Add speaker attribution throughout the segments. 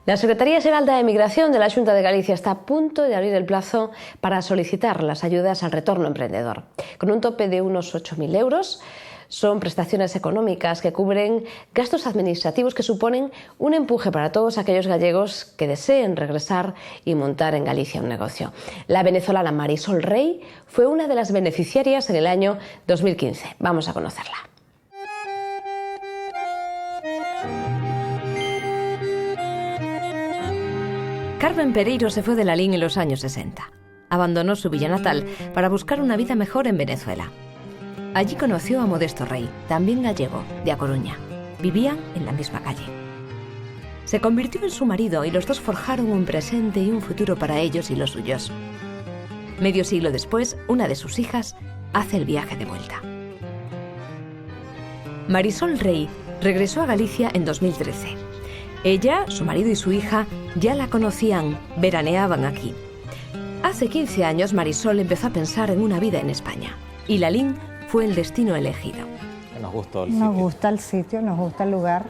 Speaker 1: La Secretaría Xeral da Emigración de la Xunta de Galicia está a punto de abrir el plazo para solicitar las ayudas al retorno emprendedor. Con un tope de unos 8.000 euros, son prestaciones económicas que cubren gastos administrativos que suponen un empuje para todos aquellos gallegos que deseen regresar y montar en Galicia un negocio. La venezolana Marisol Rey fue una de las beneficiarias en el año 2015. Vamos a conocerla. Carmen Pereiro se fue de Lalín en los años 60. Abandonó su villa natal para buscar una vida mejor en Venezuela. Allí conoció a Modesto Rey, también gallego, de A Coruña. Vivían en la misma calle. Se convirtió en su marido y los dos forjaron un presente y un futuro para ellos y los suyos. Medio siglo después, una de sus hijas hace el viaje de vuelta. Marisol Rey regresó a Galicia en 2013. Ella, su marido y su hija ya la conocían, veraneaban aquí. Hace 15 años Marisol empezó a pensar en una vida en España y Lalín fue el destino elegido.
Speaker 2: Nos gustó el sitio.
Speaker 3: Nos gusta el sitio, nos gusta el lugar.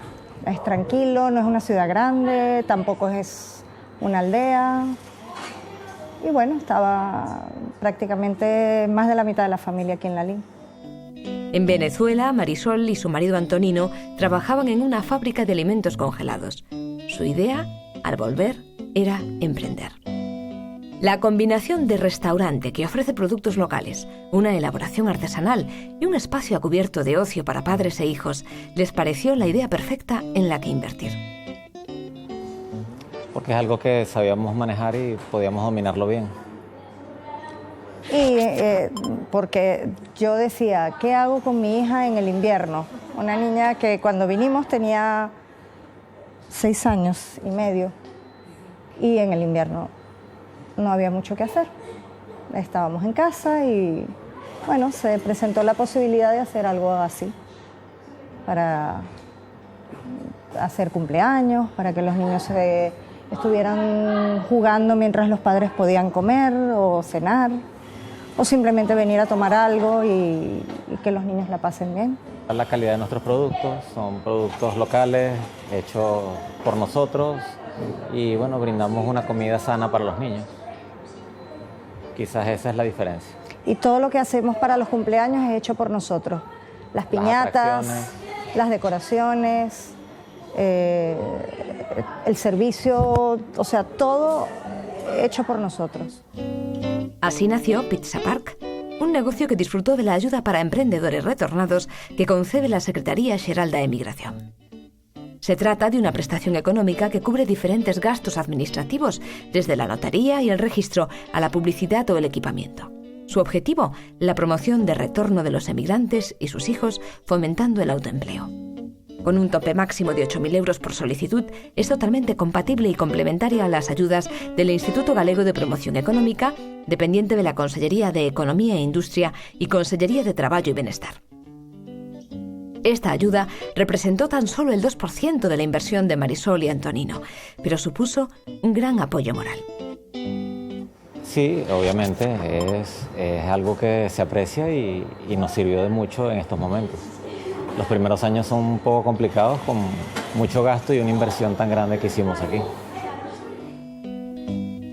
Speaker 3: Es tranquilo, no es una ciudad grande, tampoco es una aldea. Y bueno, estaba prácticamente más de la mitad de la familia aquí en Lalín.
Speaker 1: En Venezuela, Marisol y su marido Antonino trabajaban en una fábrica de alimentos congelados. Su idea, al volver, era emprender. La combinación de restaurante que ofrece productos locales, una elaboración artesanal y un espacio a cubierto de ocio para padres e hijos les pareció la idea perfecta en la que invertir.
Speaker 2: Porque es algo que sabíamos manejar y podíamos dominarlo bien.
Speaker 3: Y porque yo decía, ¿qué hago con mi hija en el invierno? Una niña que cuando vinimos tenía 6 años y medio y en el invierno no había mucho que hacer. Estábamos en casa y bueno, se presentó la posibilidad de hacer algo así para hacer cumpleaños, para que los niños estuvieran jugando mientras los padres podían comer o cenar, o simplemente venir a tomar algo y que los niños la pasen bien.
Speaker 2: La calidad de nuestros productos son productos locales, hechos por nosotros y bueno, brindamos una comida sana para los niños. Quizás esa es la diferencia.
Speaker 3: Y todo lo que hacemos para los cumpleaños es hecho por nosotros. Las piñatas, las decoraciones, el servicio, o sea, todo hecho por nosotros.
Speaker 1: Así nació Pizza Park, un negocio que disfrutó de la ayuda para emprendedores retornados que concede la Secretaría Xeral da Emigración. Se trata de una prestación económica que cubre diferentes gastos administrativos, desde la notaría y el registro a la publicidad o el equipamiento. Su objetivo, la promoción de retorno de los emigrantes y sus hijos, fomentando el autoempleo. Con un tope máximo de 8.000 euros por solicitud, es totalmente compatible y complementaria a las ayudas del Instituto Galego de Promoción Económica, dependiente de la Consellería de Economía e Industria y Consellería de Traballo y Benestar. Esta ayuda representó tan solo el 2% de la inversión de Marisol y Antonino, pero supuso un gran apoyo moral.
Speaker 2: Sí, obviamente, es algo que se aprecia y nos sirvió de mucho en estos momentos. Los primeros años son un poco complicados, con mucho gasto y una inversión tan grande que hicimos aquí.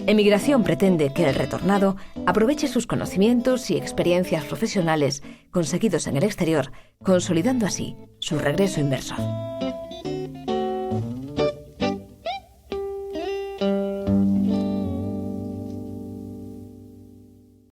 Speaker 1: Emigración pretende que el retornado aproveche sus conocimientos y experiencias profesionales conseguidos en el exterior, consolidando así su regreso inversor.